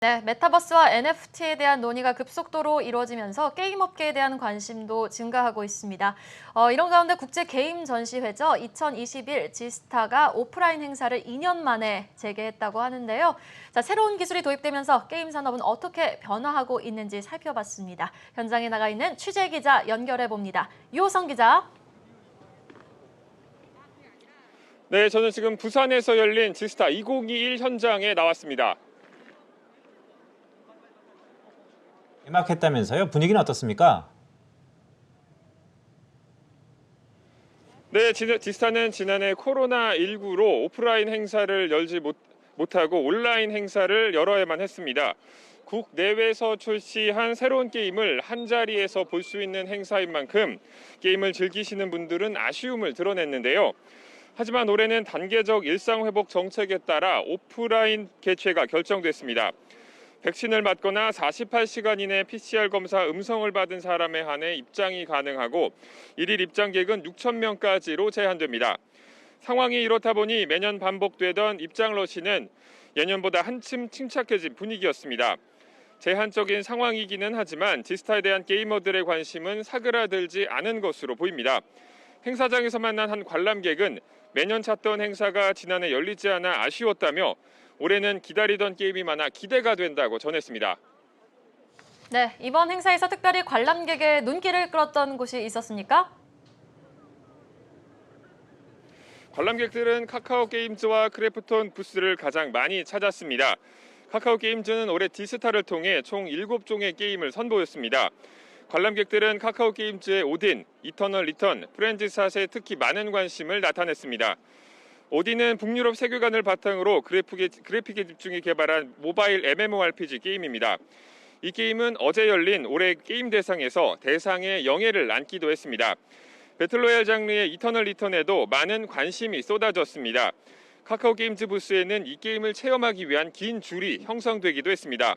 네, 메타버스와 NFT에 대한 논의가 급속도로 이루어지면서 게임 업계에 대한 관심도 증가하고 있습니다. 이런 가운데 국제 게임 전시회죠. 2021 지스타가 오프라인 행사를 2년 만에 재개했다고 하는데요. 자, 새로운 기술이 도입되면서 게임 산업은 어떻게 변화하고 있는지 살펴봤습니다. 현장에 나가 있는 취재 기자 연결해 봅니다. 유호성 기자. 네, 저는 지금 부산에서 열린 지스타 2021 현장에 나왔습니다. 개막했다면서요? 분위기는 어떻습니까? 네, 지스타는 지난해 코로나19로 오프라인 행사를 열지 못하고 온라인 행사를 여러 해만 했습니다. 국내외에서 출시한 새로운 게임을 한자리에서 볼 수 있는 행사인 만큼 게임을 즐기시는 분들은 아쉬움을 드러냈는데요. 하지만 올해는 단계적 일상회복 정책에 따라 오프라인 개최가 결정됐습니다. 백신을 맞거나 48시간 이내 PCR 검사 음성을 받은 사람에 한해 입장이 가능하고 일일 입장객은 6,000명까지로 제한됩니다. 상황이 이렇다 보니 매년 반복되던 입장 러시는 예년보다 한층 침착해진 분위기였습니다. 제한적인 상황이기는 하지만 지스타에 대한 게이머들의 관심은 사그라들지 않은 것으로 보입니다. 행사장에서 만난 한 관람객은 매년 찾던 행사가 지난해 열리지 않아 아쉬웠다며 올해는 기다리던 게임이 많아 기대가 된다고 전했습니다. 네, 이번 행사에서 특별히 관람객의 눈길을 끌었던 곳이 있었습니까? 관람객들은 카카오 게임즈와 크래프톤 부스를 가장 많이 찾았습니다. 카카오 게임즈는 올해 디스타를 통해 총 7종의 게임을 선보였습니다. 관람객들은 카카오 게임즈의 오딘, 이터널 리턴, 프렌즈샷에 특히 많은 관심을 나타냈습니다. 오딘은 북유럽 세계관을 바탕으로 그래픽에 집중해 개발한 모바일 MMORPG 게임입니다. 이 게임은 어제 열린 올해 게임 대상에서 대상의 영예를 안기도 했습니다. 배틀로얄 장르의 이터널 리턴에도 많은 관심이 쏟아졌습니다. 카카오 게임즈 부스에는 이 게임을 체험하기 위한 긴 줄이 형성되기도 했습니다.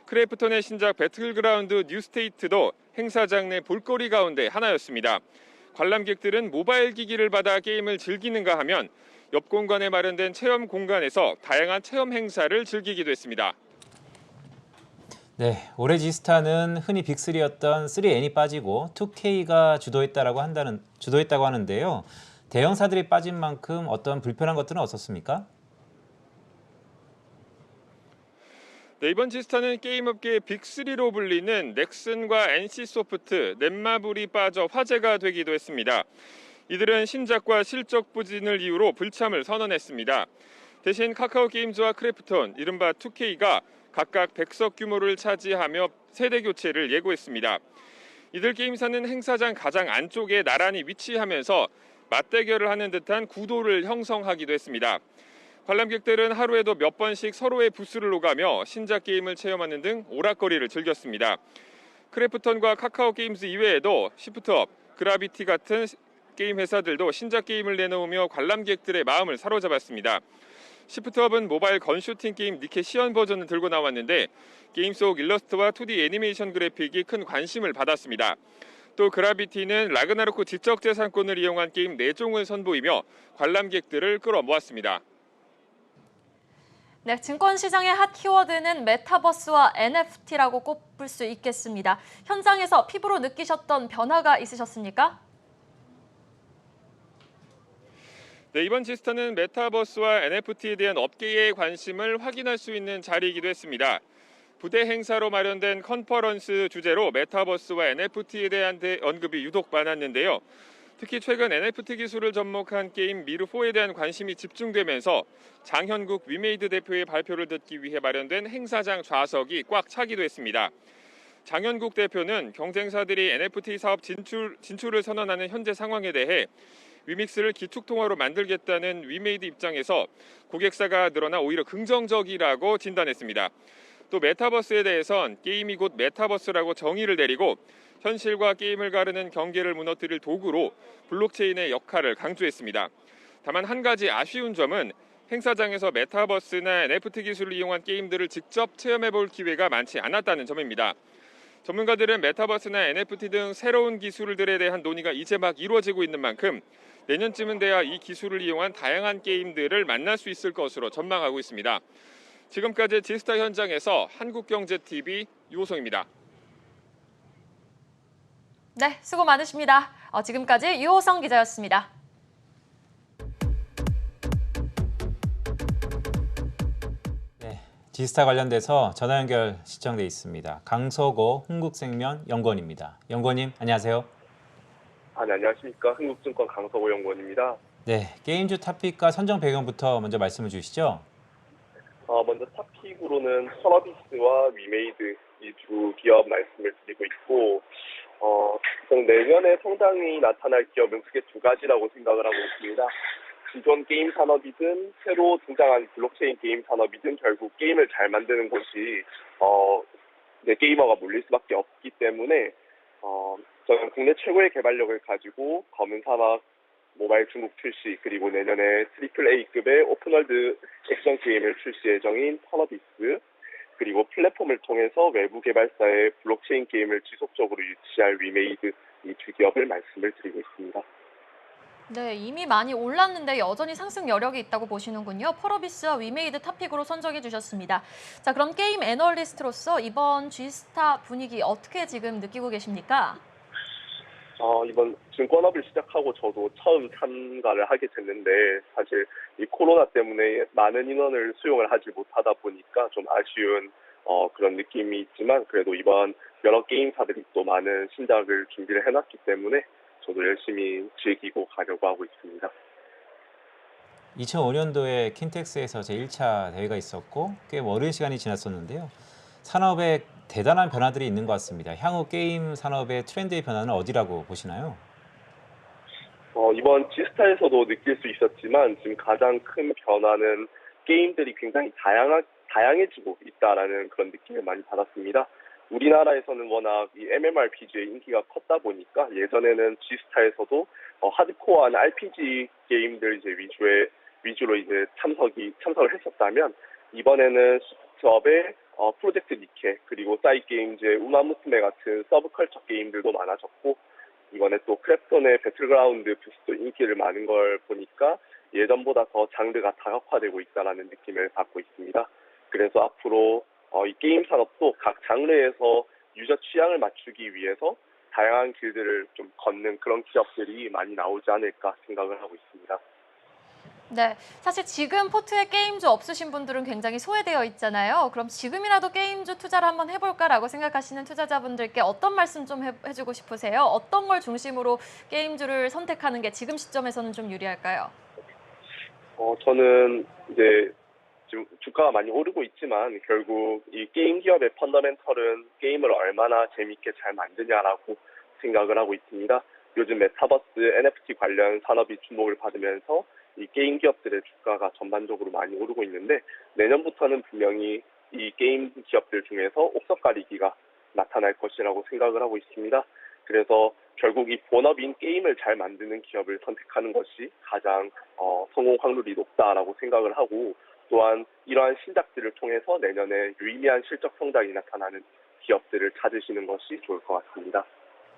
크래프톤의 신작 배틀그라운드 뉴스테이트도 행사장 내 볼거리 가운데 하나였습니다. 관람객들은 모바일 기기를 받아 게임을 즐기는가 하면 옆 공간에 마련된 체험 공간에서 다양한 체험 행사를 즐기기도 했습니다. 네, 올해 지스타는 흔히 빅3였던 3N이 빠지고 2K가 주도했다고 하는데요. 대형사들이 빠진 만큼 어떤 불편한 것들은 없었습니까? 네, 이번 지스타는 게임업계의 빅3로 불리는 넥슨과 NC소프트, 넷마블이 빠져 화제가 되기도 했습니다. 이들은 신작과 실적 부진을 이유로 불참을 선언했습니다. 대신 카카오 게임즈와 크래프톤, 이른바 2K가 각각 100석 규모를 차지하며 세대 교체를 예고했습니다. 이들 게임사는 행사장 가장 안쪽에 나란히 위치하면서 맞대결을 하는 듯한 구도를 형성하기도 했습니다. 관람객들은 하루에도 몇 번씩 서로의 부스를 오가며 신작 게임을 체험하는 등 오락거리를 즐겼습니다. 크래프톤과 카카오 게임즈 이외에도 시프트업, 그라비티 같은 게임 회사들도 신작 게임을 내놓으며 관람객들의 마음을 사로잡았습니다. 시프트업은 모바일 건슈팅 게임 니케 시연 버전을 들고 나왔는데 게임 속 일러스트와 2D 애니메이션 그래픽이 큰 관심을 받았습니다. 또 그라비티는 라그나로크 지적재산권을 이용한 게임 4종을 선보이며 관람객들을 끌어모았습니다. 네, 증권시장의 핫 키워드는 메타버스와 NFT라고 꼽을 수 있겠습니다. 현장에서 피부로 느끼셨던 변화가 있으셨습니까? 네, 이번 지스타는 메타버스와 NFT에 대한 업계의 관심을 확인할 수 있는 자리이기도 했습니다. 부대 행사로 마련된 컨퍼런스 주제로 메타버스와 NFT에 대한 언급이 유독 많았는데요. 특히 최근 NFT 기술을 접목한 게임 미르4에 대한 관심이 집중되면서 장현국 위메이드 대표의 발표를 듣기 위해 마련된 행사장 좌석이 꽉 차기도 했습니다. 장현국 대표는 경쟁사들이 NFT 사업 진출을 선언하는 현재 상황에 대해 위믹스를 기축통화로 만들겠다는 위메이드 입장에서 고객사가 늘어나 오히려 긍정적이라고 진단했습니다. 또 메타버스에 대해선 게임이 곧 메타버스라고 정의를 내리고 현실과 게임을 가르는 경계를 무너뜨릴 도구로 블록체인의 역할을 강조했습니다. 다만 한 가지 아쉬운 점은 행사장에서 메타버스나 NFT 기술을 이용한 게임들을 직접 체험해볼 기회가 많지 않았다는 점입니다. 전문가들은 메타버스나 NFT 등 새로운 기술들에 대한 논의가 이제 막 이루어지고 있는 만큼 내년쯤은 돼야 이 기술을 이용한 다양한 게임들을 만날 수 있을 것으로 전망하고 있습니다. 지금까지 지스타 현장에서 한국경제TV 유호성입니다. 네, 수고 많으십니다. 지금까지 유호성 기자였습니다. 네, 지스타 관련돼서 전화 연결 시청돼 있습니다. 강서고 흥국생명 연구원입니다. 연구원님, 안녕하세요. 네, 안녕하십니까. 흥국증권 강서구 연구원입니다. 네, 게임주 탑픽과 선정 배경부터 먼저 말씀을 주시죠. 먼저 탑픽으로는 퍼러비스와 위메이드 이 두 기업 말씀을 드리고 있고, 저는 내년에 성장이 나타날 기업은 크게 두 가지라고 생각을 하고 있습니다. 기존 게임 산업이든 새로 등장한 블록체인 게임 산업이든 결국 게임을 잘 만드는 곳이 이제 게이머가 몰릴 수밖에 없기 때문에 저는 국내 최고의 개발력을 가지고 검은 사막 모바일 중국 출시 그리고 내년에 트리플 A급의 오픈월드 액션 게임을 출시 예정인 퍼러비스 그리고 플랫폼을 통해서 외부 개발사의 블록체인 게임을 지속적으로 유치할 위메이드 이 두 기업을 말씀을 드리고 있습니다. 네, 이미 많이 올랐는데 여전히 상승 여력이 있다고 보시는군요. 퍼러비스와 위메이드 탑픽으로 선정해 주셨습니다. 자, 그럼 게임 애널리스트로서 이번 G스타 분위기 어떻게 지금 느끼고 계십니까? 이번 증권업을 시작하고 저도 처음 참가를 하게 됐는데 사실 이 코로나 때문에 많은 인원을 수용을 하지 못하다 보니까 좀 아쉬운 그런 느낌이 있지만 그래도 이번 여러 게임사들이 또 많은 신작을 준비를 해놨기 때문에 저도 열심히 즐기고 가려고 하고 있습니다. 2005년도에 킨텍스에서 제1차 대회가 있었고 꽤 오랜 시간이 지났었는데요. 산업에 대단한 변화들이 있는 것 같습니다. 향후 게임 산업의 트렌드의 변화는 어디라고 보시나요? 이번 G스타에서도 느낄 수 있었지만 지금 가장 큰 변화는 게임들이 굉장히 다양해지고 있다라는 그런 느낌을 많이 받았습니다. 우리나라에서는 워낙 이 MMORPG의 인기가 컸다 보니까 예전에는 G스타에서도 하드코어한 RPG 게임들 이제 위주로 이제 참석을 했었다면 이번에는 수업에 프로젝트 니케 그리고 사이게임즈의 우마무스메 같은 서브컬처 게임들도 많아졌고 이번에 또 크랩톤의 배틀그라운드 부스도 인기를 많은 걸 보니까 예전보다 더 장르가 다각화되고 있다는 느낌을 받고 있습니다. 그래서 앞으로 이 게임 산업도 각 장르에서 유저 취향을 맞추기 위해서 다양한 길들을 좀 걷는 그런 기업들이 많이 나오지 않을까 생각을 하고 있습니다. 네, 사실 지금 포트에 게임주 없으신 분들은 굉장히 소외되어 있잖아요. 그럼 지금이라도 게임주 투자를 한번 해볼까라고 생각하시는 투자자분들께 어떤 말씀 좀 해주고 싶으세요? 어떤 걸 중심으로 게임주를 선택하는 게 지금 시점에서는 좀 유리할까요? 저는 이제 지금 주가가 많이 오르고 있지만 결국 이 게임 기업의 펀더멘털은 게임을 얼마나 재밌게 잘 만드냐라고 생각을 하고 있습니다. 요즘 메타버스, NFT 관련 산업이 주목을 받으면서 이 게임 기업들의 주가가 전반적으로 많이 오르고 있는데 내년부터는 분명히 이 게임 기업들 중에서 옥석 가리기가 나타날 것이라고 생각을 하고 있습니다. 그래서 결국 이 본업인 게임을 잘 만드는 기업을 선택하는 것이 가장 성공 확률이 높다라고 생각을 하고 또한 이러한 신작들을 통해서 내년에 유의미한 실적 성장이 나타나는 기업들을 찾으시는 것이 좋을 것 같습니다.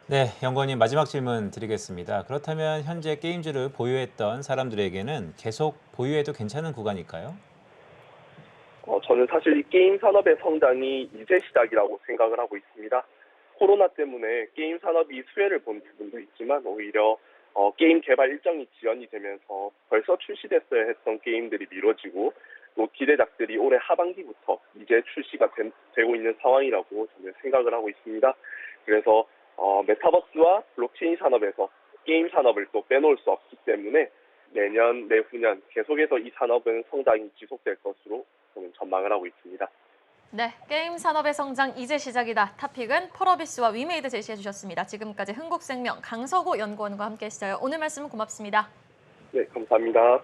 네, 연구원님 마지막 질문 드리겠습니다. 그렇다면 현재 게임주를 보유했던 사람들에게는 계속 보유해도 괜찮은 구간일까요? 저는 사실 이 게임 산업의 성장이 이제 시작이라고 생각을 하고 있습니다. 코로나 때문에 게임 산업이 수혜를 본 부분도 있지만 오히려 게임 개발 일정이 지연이 되면서 벌써 출시됐어야 했던 게임들이 미뤄지고 또 기대작들이 올해 하반기부터 이제 출시가 되고 있는 상황이라고 저는 생각을 하고 있습니다. 그래서 메타버스와 블록체인 산업에서 게임 산업을 또 빼놓을 수 없기 때문에 내년, 내후년 계속해서 이 산업은 성장이 지속될 것으로 저는 전망을 하고 있습니다. 네, 게임 산업의 성장 이제 시작이다. 탑픽은 퍼러비스와 위메이드 제시해 주셨습니다. 지금까지 흥국생명 강서구 연구원과 함께 했어요. 오늘 말씀 고맙습니다. 네, 감사합니다.